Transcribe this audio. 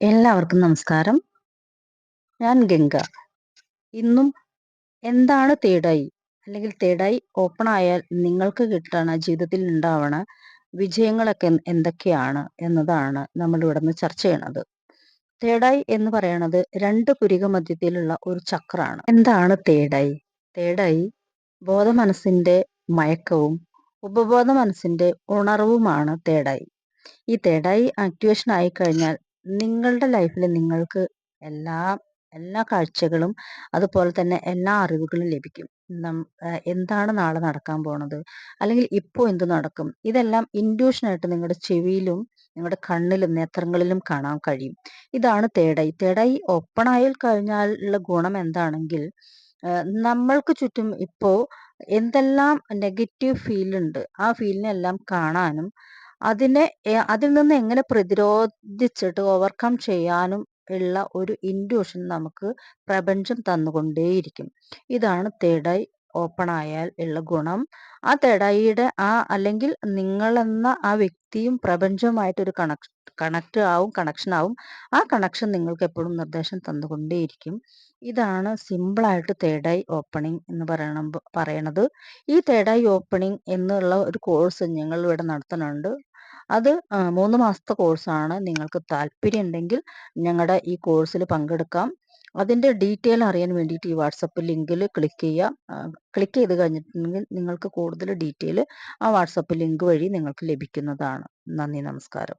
എല്ലാവർക്കും നമസ്കാരം. ഞാൻ ഗംഗ. ഇന്നും എന്താണ് തേർഡ് ഐ അല്ലെങ്കിൽ തേർഡ് ഐ ഓപ്പൺ ആയാൽ നിങ്ങൾക്ക് കിട്ടണ ജീവിതത്തിൽ ഉണ്ടാവണ വിജയങ്ങളൊക്കെ എന്തൊക്കെയാണ് എന്നതാണ് നമ്മൾ ഇവിടെ നിന്ന് ചർച്ച ചെയ്യണത്. തേർഡ് ഐ എന്ന് പറയണത് രണ്ട് പുരിക മധ്യത്തിലുള്ള ഒരു ചക്രാണ്. എന്താണ് തേർഡ് ഐ? തേർഡ് ഐ ബോധ മനസ്സിന്റെ മയക്കവും ഉപബോധ മനസ്സിന്റെ ഉണർവുമാണ് തേർഡ് ഐ. ഈ തേർഡ് ഐ ആക്ടിവേഷൻ ആയി കഴിഞ്ഞാൽ നിങ്ങളുടെ ലൈഫിൽ നിങ്ങൾക്ക് എല്ലാ എല്ലാ കാഴ്ചകളും അതുപോലെ തന്നെ എല്ലാ അറിവുകളും ലഭിക്കും. എന്താണ് നാളെ നടക്കാൻ പോണത്, അല്ലെങ്കിൽ ഇപ്പോൾ എന്ത് നടക്കും, ഇതെല്ലാം ഇൻഡ്യൂഷനായിട്ട് നിങ്ങളുടെ ചെവിയിലും നിങ്ങളുടെ കണ്ണിലും നേത്രങ്ങളിലും കാണാൻ കഴിയും. ഇതാണ് third eye. Third eye open ആയി കഴിഞ്ഞാലുള്ള ഗുണം എന്താണെങ്കിൽ, നമ്മൾക്ക് ചുറ്റും ഇപ്പോൾ എന്തെല്ലാം നെഗറ്റീവ് ഫീലുണ്ട് ആ ഫീലിനെല്ലാം കാണാനും അതിൽ നിന്ന് എങ്ങനെ പ്രതിരോധിച്ചിട്ട് ഓവർകം ചെയ്യാനും ഉള്ള ഒരു ഇൻഡ്യൂഷൻ നമുക്ക് പ്രപഞ്ചം തന്നുകൊണ്ടേയിരിക്കും. ഇതാണ് തേർഡ് ഐ ഓപ്പൺ ആയാൽ ഉള്ള ഗുണം. ആ തേർഡ് ഐയുടെ അല്ലെങ്കിൽ നിങ്ങളെന്ന ആ വ്യക്തിയും പ്രപഞ്ചവുമായിട്ട് ഒരു കണക്ഷൻ ആവും. ആ കണക്ഷൻ നിങ്ങൾക്ക് എപ്പോഴും നിർദ്ദേശം തന്നുകൊണ്ടേയിരിക്കും. ഇതാണ് സിമ്പിളായിട്ട് തേർഡ് ഐ ഓപ്പണിംഗ് എന്ന് പറയണത്. ഈ തേർഡ് ഐ ഓപ്പണിംഗ് എന്നുള്ള ഒരു കോഴ്സ് ഞങ്ങൾ ഇവിടെ നടത്തുന്നുണ്ട്. അത് 3 മാസത്തെ കോഴ്സാണ്. നിങ്ങൾക്ക് താല്പര്യം ഉണ്ടെങ്കിൽ ഞങ്ങളുടെ ഈ കോഴ്സിൽ പങ്കെടുക്കാം. അതിൻ്റെ ഡീറ്റെയിൽ അറിയാൻ വേണ്ടിയിട്ട് ഈ വാട്സപ്പ് ലിങ്കിൽ ക്ലിക്ക് ചെയ്യുക. ക്ലിക്ക് ചെയ്ത് കഴിഞ്ഞിട്ടുണ്ടെങ്കിൽ നിങ്ങൾക്ക് കൂടുതൽ ഡീറ്റെയിൽ ആ വാട്സപ്പ് ലിങ്ക് വഴി നിങ്ങൾക്ക് ലഭിക്കുന്നതാണ്. നന്ദി, നമസ്കാരം.